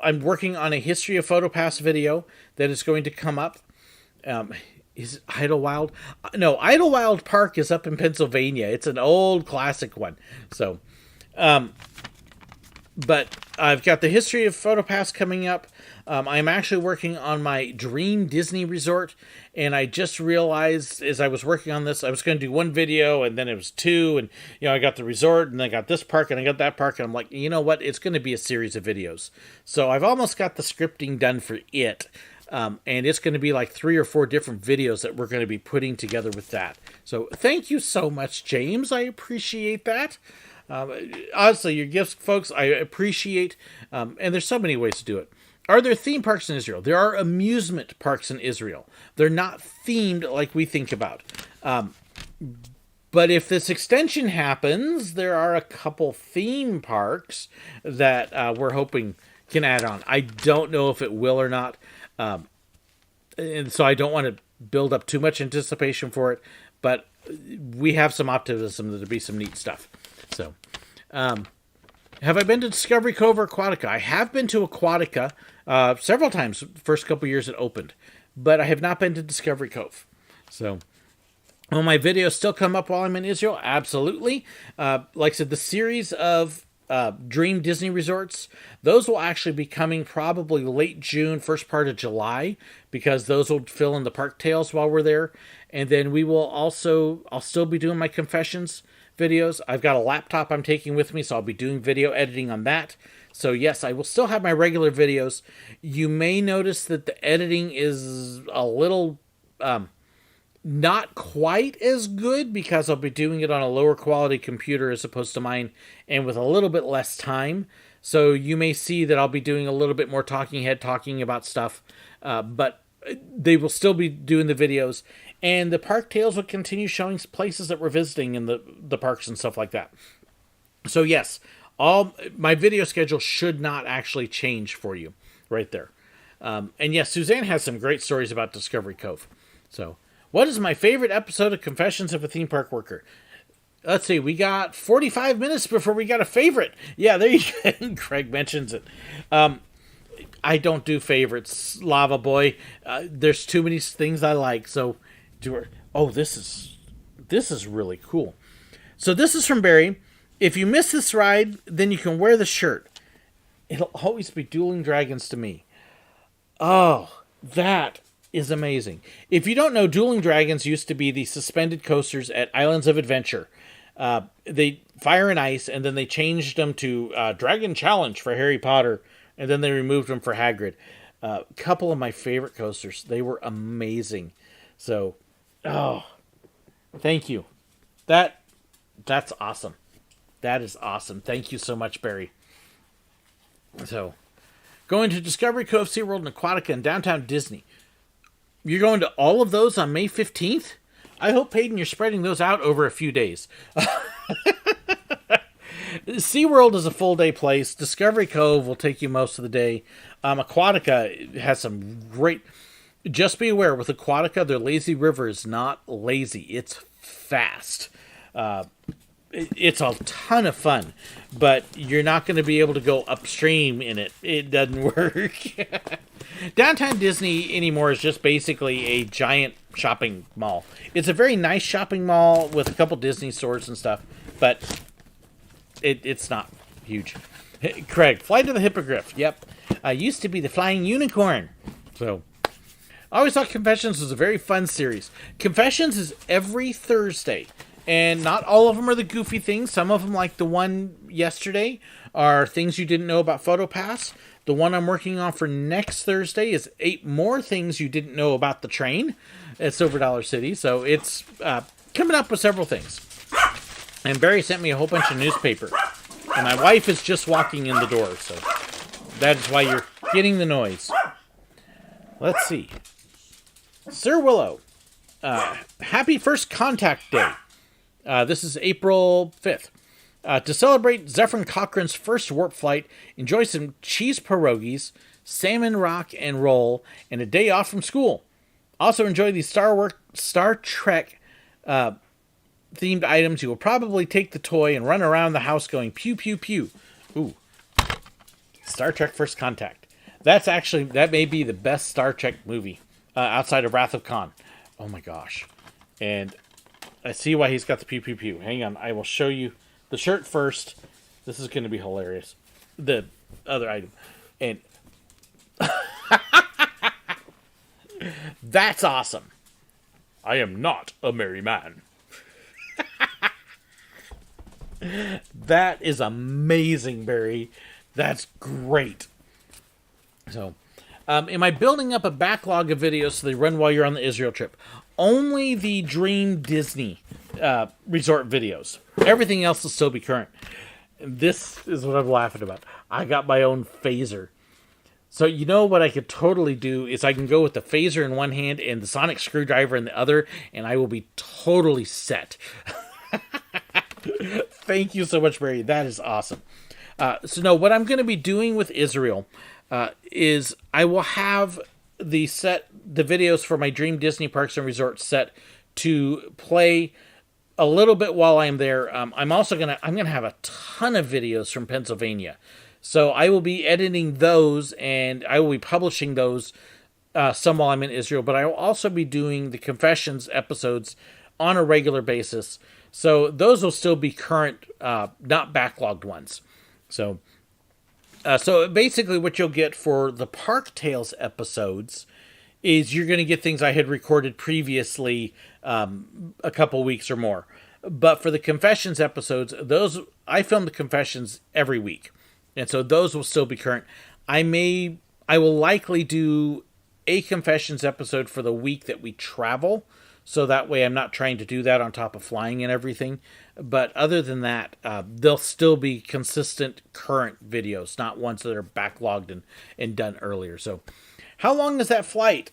I'm working on a History of PhotoPass video that is going to come up. Is it Idlewild? No, Idlewild Park is up in Pennsylvania. It's an old classic one. So, but I've got the History of PhotoPass coming up. I'm actually working on my Dream Disney Resort, and I just realized as I was working on this, I was going to do one video, and then it was 2, and I got the resort, and I got this park, and I got that park, and I'm like, you know what? It's going to be a series of videos. So I've almost got the scripting done for it, and it's going to be like 3 or 4 different videos that we're going to be putting together with that. So thank you so much, James. I appreciate that. Honestly, your gifts, folks, I appreciate, and there's so many ways to do it. Are there theme parks in Israel? There are amusement parks in Israel. They're not themed like we think about. But if this extension happens, there are a couple theme parks that we're hoping can add on. I don't know if it will or not. And so I don't want to build up too much anticipation for it. But we have some optimism that there'll be some neat stuff. So, have I been to Discovery Cove or Aquatica? I have been to Aquatica several times the first couple years it opened, but I have not been to Discovery Cove. So, will my videos still come up while I'm in Israel? Absolutely. Like I said, the series of Dream Disney Resorts, those will actually be coming probably late June, first part of July, because those will fill in the park tails while we're there. And then we will also, I'll still be doing my Confessions videos. I've got a laptop I'm taking with me, so I'll be doing video editing on that. So yes, I will still have my regular videos. You may notice that the editing is a little not quite as good because I'll be doing it on a lower quality computer as opposed to mine, and with a little bit less time. So you may see that I'll be doing a little bit more talking about stuff, but they will still be doing the videos. And the Park Tales will continue showing places that we're visiting in the parks and stuff like that. So yes, all my video schedule should not actually change for you right there. And yes, Suzanne has some great stories about Discovery Cove. So what is my favorite episode of Confessions of a Theme Park Worker? Let's see, we got 45 minutes before we got a favorite. Yeah, there you go. Craig mentions it. I don't do favorites, Lava Boy. There's too many things I like, so... Oh, this this is really cool. So this is from Barry. If you miss this ride, then you can wear the shirt. It'll always be Dueling Dragons to me. Oh, that is amazing. If you don't know, Dueling Dragons used to be the suspended coasters at Islands of Adventure. They Fire and Ice, and then they changed them to Dragon Challenge for Harry Potter, and then they removed them for Hagrid. A couple of my favorite coasters. They were amazing. So, thank you. That's awesome. That is awesome. Thank you so much, Barry. So, going to Discovery Cove, SeaWorld, and Aquatica in downtown Disney. You're going to all of those on May 15th? I hope, Peyton, you're spreading those out over a few days. SeaWorld is a full-day place. Discovery Cove will take you most of the day. Aquatica has some great... Just be aware, with Aquatica, their lazy river is not lazy. It's fast. It's a ton of fun, but you're not going to be able to go upstream in it. It doesn't work. Downtown Disney anymore is just basically a giant shopping mall. It's a very nice shopping mall with a couple Disney stores and stuff, but it's not huge. Craig, Flight of the Hippogriff. Yep. Used to be the Flying Unicorn. So, I always thought Confessions was a very fun series. Confessions is every Thursday. And not all of them are the goofy things. Some of them, like the one yesterday, are things you didn't know about PhotoPass. The one I'm working on for next Thursday is 8 more things you didn't know about the train at Silver Dollar City. So it's coming up with several things. And Barry sent me a whole bunch of newspaper. And my wife is just walking in the door. So that is why you're getting the noise. Let's see. SirWillow. Happy First Contact Day. This is April 5th. To celebrate Zephyrin Cochrane's first warp flight, enjoy some cheese pierogies, salmon rock and roll, and a day off from school. Also enjoy these Star Trek themed items. You will probably take the toy and run around the house going pew pew pew. Ooh. Star Trek First Contact. That may be the best Star Trek movie outside of Wrath of Khan. Oh my gosh. And I see why he's got the pew pew pew. Hang on, I will show you the shirt first. This is going to be hilarious. The other item. And that's awesome. I am not a merry man. That is amazing, Barry. That's great. So, am I building up a backlog of videos so they run while you're on the Israel trip? Only the Dream Disney resort videos. Everything else will still be current. This is what I'm laughing about. I got my own phaser. So you know what I could totally do is I can go with the phaser in one hand and the sonic screwdriver in the other, and I will be totally set. Thank you so much, Barry. That is awesome. So no, what I'm going to be doing with Israel is I will have the videos for my Dream Disney Parks and Resorts set to play a little bit while I'm there. I'm gonna have a ton of videos from Pennsylvania, so I will be editing those and I will be publishing those some while I'm in Israel. But I will also be doing the Confessions episodes on a regular basis, so those will still be current, not backlogged ones. So basically, what you'll get for the Park Tales episodes is you're going to get things I had recorded previously a couple weeks or more. But for the Confessions episodes, I film the Confessions every week. And so those will still be current. I will likely do a Confessions episode for the week that we travel. So that way I'm not trying to do that on top of flying and everything. But other than that, they'll still be consistent current videos, not ones that are backlogged and done earlier. So how long is that flight?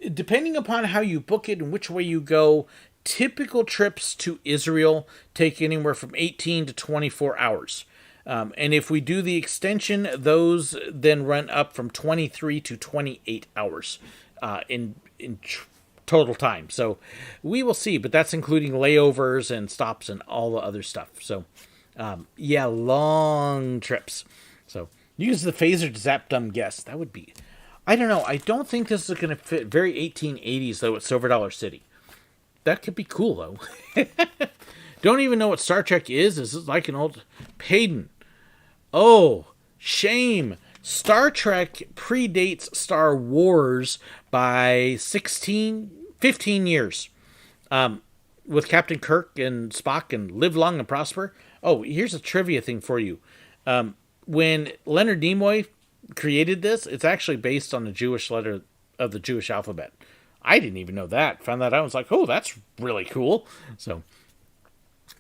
Depending upon how you book it and which way you go, typical trips to Israel take anywhere from 18 to 24 hours. And if we do the extension, those then run up from 23 to 28 hours in total time. So we will see, but that's including layovers and stops and all the other stuff. So yeah, long trips. So use the phaser to zap dumb guests. That would be, I don't know. I don't think this is going to fit very 1880s though at Silver Dollar City. that could be cool, though. Don't even know what Star Trek is. This is like an old... Payton. Oh, shame. Star Trek predates Star Wars by 15 years. With Captain Kirk and Spock and Live Long and Prosper. Oh, here's a trivia thing for you. When Leonard Nimoy created this, it's actually based on the Jewish letter of the Jewish alphabet. I didn't even know that. Found that out. I was like, oh, that's really cool. So,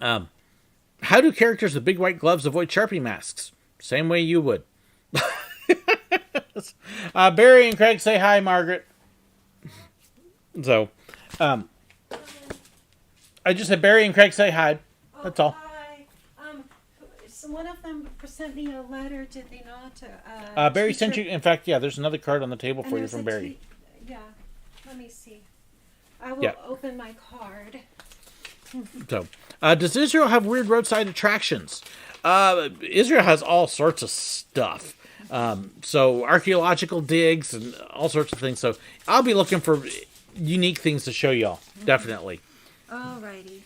how do characters with big white gloves avoid Sharpie masks? Same way you would. Barry and Craig say hi, Margaret. So, I just said Barry and Craig say hi. That's all. Hi. So one of them sent me a letter, did they not? Barry sent you, in fact, yeah, there's another card on the table for you from Barry. Yeah, let me see. I will open my card. So, does Israel have weird roadside attractions? Israel has all sorts of stuff. So archaeological digs and all sorts of things. So I'll be looking for unique things to show y'all. Definitely. Alrighty.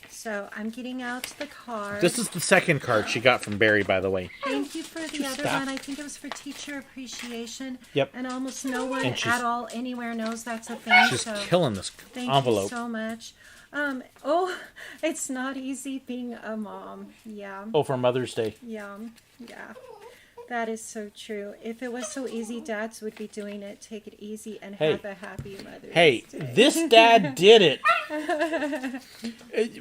So I'm getting out the card. This is the second card she got from Barry, by the way. Thank you for the other one. I think it was for teacher appreciation. Yep. And almost no one at all anywhere knows that's a thing. She's killing this envelope. Thank you so much. It's not easy being a mom. Yeah. Oh, for Mother's Day. Yeah. That is so true. If it was so easy, dads would be doing it. Take it easy and have a happy Mother's Day. This dad did it.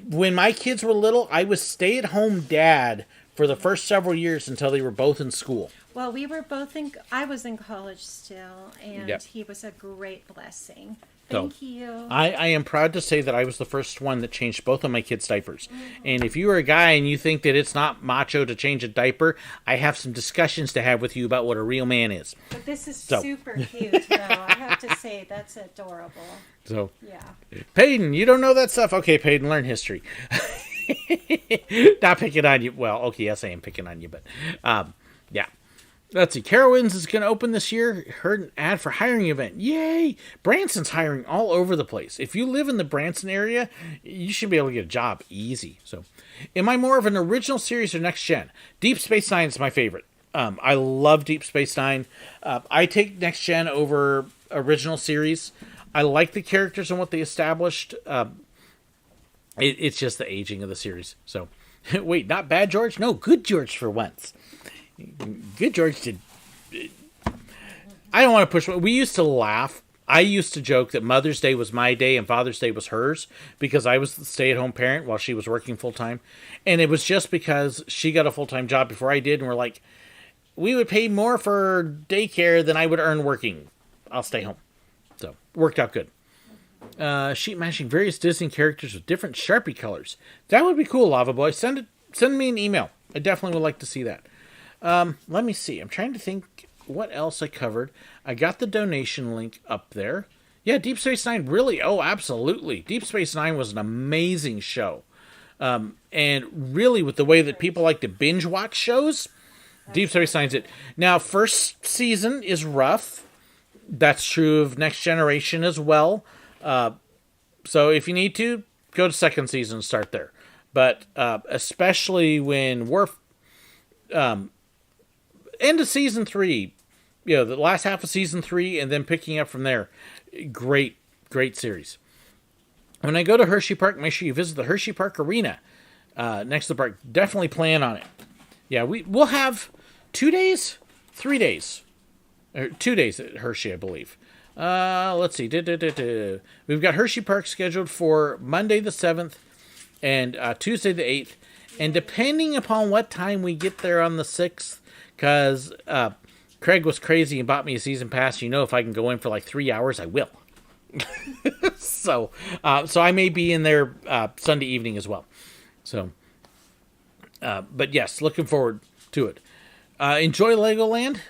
When my kids were little, I was stay-at-home dad for the first several years until they were both in school. Well, we were both I was in college still, and he was a great blessing. Thank you. I am proud to say that I was the first one that changed both of my kids' diapers. Mm-hmm. And if you are a guy and you think that it's not macho to change a diaper, I have some discussions to have with you about what a real man is. But this is super cute, though. I have to say, that's adorable. So, yeah. Peyton, you don't know that stuff? Okay, Peyton, learn history. Not picking on you. Well, okay, yes, I am picking on you, but yeah. Let's see. Carowinds is going to open this year. Heard an ad for hiring event. Yay! Branson's hiring all over the place. If you live in the Branson area, you should be able to get a job easy. So, am I more of an original series or next gen? Deep Space Nine is my favorite. I love Deep Space Nine. I take next gen over original series. I like the characters and what they established. It's just the aging of the series. So, wait, not bad George? No, good George for once. Good George did. I don't want to push. We used to laugh. I used to joke that Mother's Day was my day and Father's Day was hers because I was the stay-at-home parent while she was working full-time. And it was just because she got a full-time job before I did. And we're like, we would pay more for daycare than I would earn working. I'll stay home. So, worked out good. Sheet mashing various Disney characters with different Sharpie colors. That would be cool, Lava Boy. Send me an email. I definitely would like to see that. Let me see. I'm trying to think what else I covered. I got the donation link up there. Yeah, Deep Space Nine, really? Oh, absolutely. Deep Space Nine was an amazing show. And really, with the way that people like to binge watch shows, Deep Space Nine's it. Now, first season is rough. That's true of Next Generation as well. So if you need to, go to second season and start there. But especially when end of season 3, the last half of season 3, and then picking up from there. Great series. When I go to Hershey Park, make sure you visit the Hershey Park Arena next to the park. Definitely plan on it. Yeah, we'll have 2 days, 3 days, or 2 days at Hershey, I believe. Let's see. We've got Hershey Park scheduled for Monday the 7th and Tuesday the 8th. And depending upon what time we get there on the 6th, because Craig was crazy and bought me a season pass. If I can go in for like 3 hours, I will. So I may be in there Sunday evening as well. So, but yes, looking forward to it. Enjoy Legoland,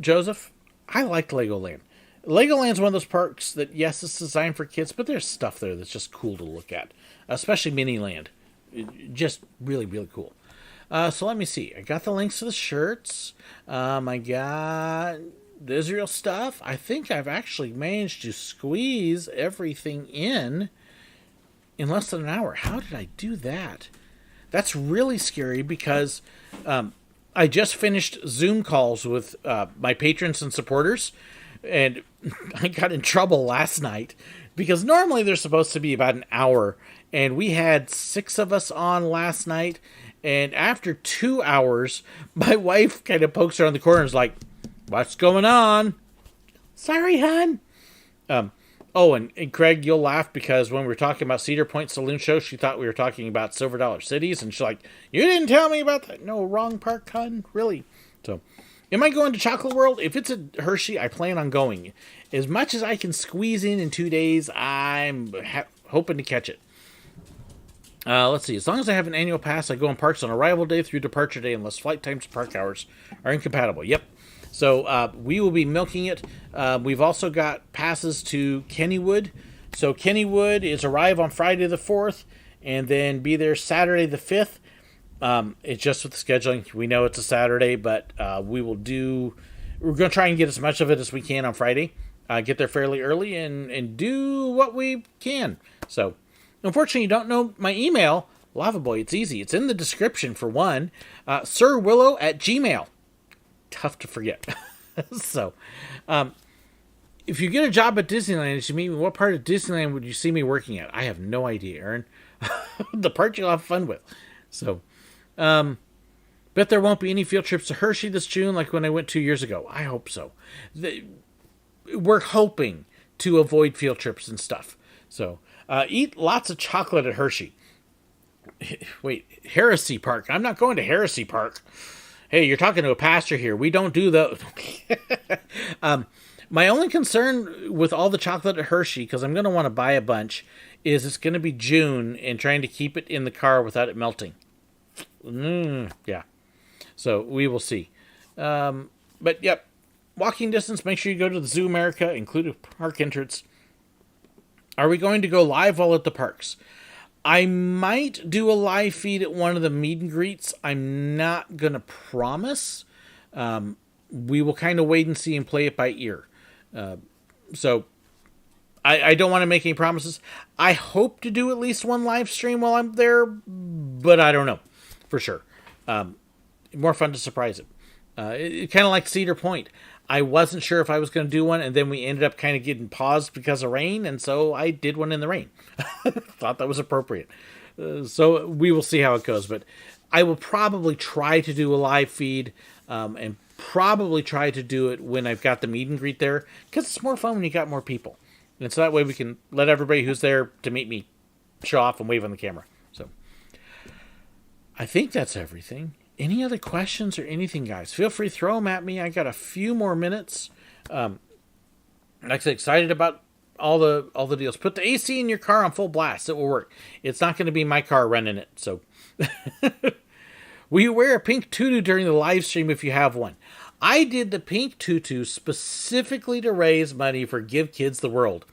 Joseph. I liked Legoland. Legoland's one of those parks that, yes, it's designed for kids, but there's stuff there that's just cool to look at, especially Miniland. Just really, really cool. So let me see. I got the links to the shirts. I got the Israel stuff. I think I've actually managed to squeeze everything in. in less than an hour. How did I do that? That's really scary because I just finished Zoom calls with my patrons and supporters, and I got in trouble last night because normally they're supposed to be about an hour, and we had 6 of us on last night, and after 2 hours, my wife kind of pokes around the corner and is like, "What's going on?" "Sorry, hon." Oh, and Craig, you'll laugh because when we were talking about Cedar Point Saloon Show, she thought we were talking about Silver Dollar Cities, and she's like, "You didn't tell me about that." "No, wrong park, hon, really." So, am I going to Chocolate World? If it's a Hershey, I plan on going. As much as I can squeeze in 2 days, I'm hoping to catch it. Let's see. As long as I have an annual pass, I go on parks on arrival day through departure day unless flight times and park hours are incompatible. Yep. So we will be milking it. We've also got passes to Kennywood. So Kennywood is arrive on Friday the 4th and then be there Saturday the 5th. It's just with the scheduling. We know it's a Saturday, but we're going to try and get as much of it as we can on Friday. Get there fairly early and do what we can. So, unfortunately, you don't know my email, Lava Boy. It's easy. It's in the description for one. SirWillow at Gmail. Tough to forget. So, if you get a job at Disneyland, you meet me, what part of Disneyland would you see me working at? I have no idea, Aaron. The part you'll have fun with. So, bet there won't be any field trips to Hershey this June like when I went 2 years ago. I hope so. We're hoping to avoid field trips and stuff. So, eat lots of chocolate at Hershey. Wait, Heresy Park. I'm not going to Heresy Park. Hey, you're talking to a pastor here. We don't do those. My only concern with all the chocolate at Hershey, because I'm going to want to buy a bunch, is it's going to be June and trying to keep it in the car without it melting. Yeah. So we will see. But, yep. Walking distance, make sure you go to the Zoo America, include a park entrance. Are we going to go live while at the parks? I might do a live feed at one of the meet and greets. I'm not going to promise. We will kind of wait and see and play it by ear. So I don't want to make any promises. I hope to do at least one live stream while I'm there, but I don't know for sure. More fun to surprise it. It kind of like Cedar Point. I wasn't sure if I was going to do one, and then we ended up kind of getting paused because of rain, and so I did one in the rain. Thought that was appropriate. So we will see how it goes, but I will probably try to do a live feed and probably try to do it when I've got the meet and greet there, because it's more fun when you got more people. And so that way we can let everybody who's there to meet me show off and wave on the camera. So I think that's everything. Any other questions or anything, guys? Feel free to throw them at me. I got a few more minutes. Like I said, excited about all the deals. Put the AC in your car on full blast. It will work. It's not going to be my car running it. So, will you wear a pink tutu during the live stream if you have one? I did the pink tutu specifically to raise money for Give Kids the World.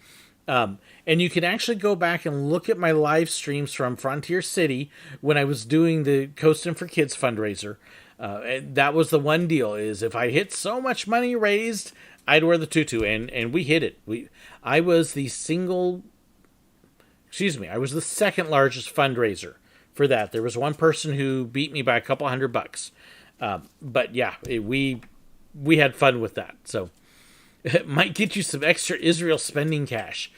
And you can actually go back and look at my live streams from Frontier City when I was doing the Coastin' for Kids fundraiser. That was the one deal, is if I hit so much money raised, I'd wear the tutu, and we hit it. I was the second largest fundraiser for that. There was one person who beat me by a couple $100. But yeah, we had fun with that. So it might get you some extra Israel spending cash.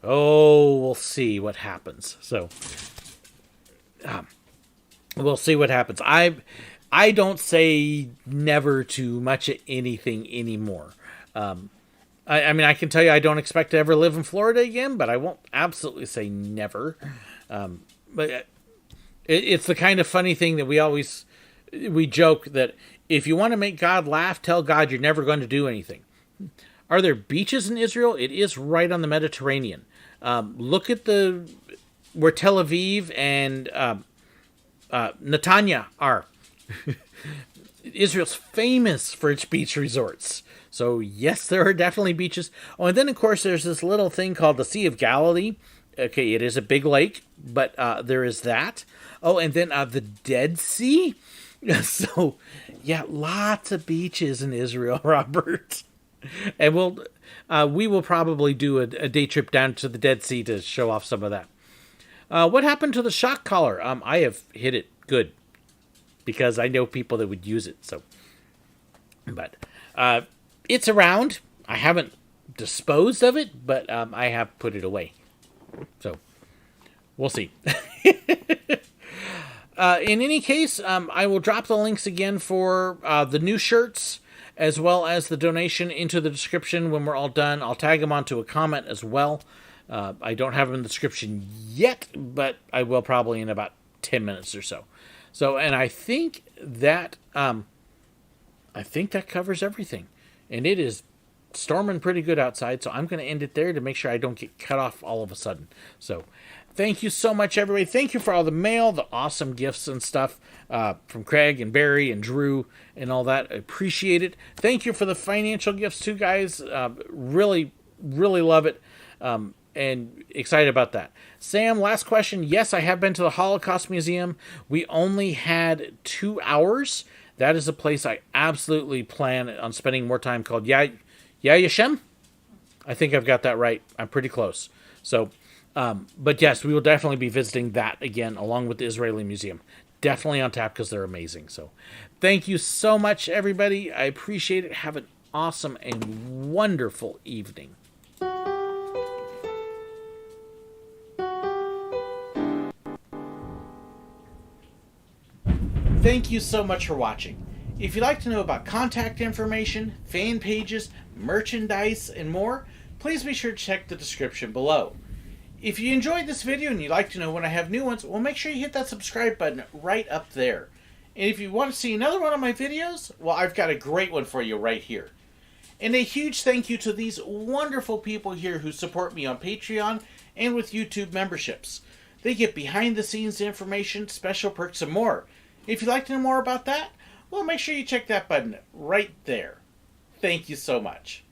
Oh, we'll see what happens. So, we'll see what happens. I don't say never to much of anything anymore. I mean, I can tell you I don't expect to ever live in Florida again, but I won't absolutely say never. But it's the kind of funny thing that we joke that if you want to make God laugh, tell God you're never going to do anything. Are there beaches in Israel? It is right on the Mediterranean. Look at where Tel Aviv and Netanya are. Israel's famous for its beach resorts. So yes, there are definitely beaches. Oh, and then of course there's this little thing called the Sea of Galilee. Okay, it is a big lake, but there is that. Oh, and then the Dead Sea. So yeah, lots of beaches in Israel, Robert. And we will probably do a day trip down to the Dead Sea to show off some of that. What happened to the shock collar? I have hit it good because I know people that would use it. So, but it's around. I haven't disposed of it, but I have put it away. So we'll see. In any case, I will drop the links again for the new shirts as well as the donation into the description when we're all done. I'll tag them onto a comment as well. I don't have them in the description yet, but I will probably in about 10 minutes or so. So, and I think that covers everything. And it is storming pretty good outside, so I'm going to end it there to make sure I don't get cut off all of a sudden. So, thank you so much, everybody. Thank you for all the mail, the awesome gifts and stuff from Craig and Barry and Drew and all that. I appreciate it. Thank you for the financial gifts too, guys. Really, really love it. And excited about that. Sam, last question. Yes, I have been to the Holocaust Museum. We only had 2 hours. That is a place I absolutely plan on spending more time, called Yad Vashem. I think I've got that right. I'm pretty close. So, but yes, we will definitely be visiting that again, along with the Israeli Museum. Definitely on tap because they're amazing. So thank you so much, everybody. I appreciate it. Have an awesome and wonderful evening. Thank you so much for watching. If you'd like to know about contact information, fan pages, merchandise, and more, please be sure to check the description below. If you enjoyed this video and you'd like to know when I have new ones, well, make sure you hit that subscribe button right up there. And if you want to see another one of my videos, well, I've got a great one for you right here. And a huge thank you to these wonderful people here who support me on Patreon and with YouTube memberships. They get behind the scenes information, special perks, and more. If you'd like to know more about that, well, make sure you check that button right there. Thank you so much.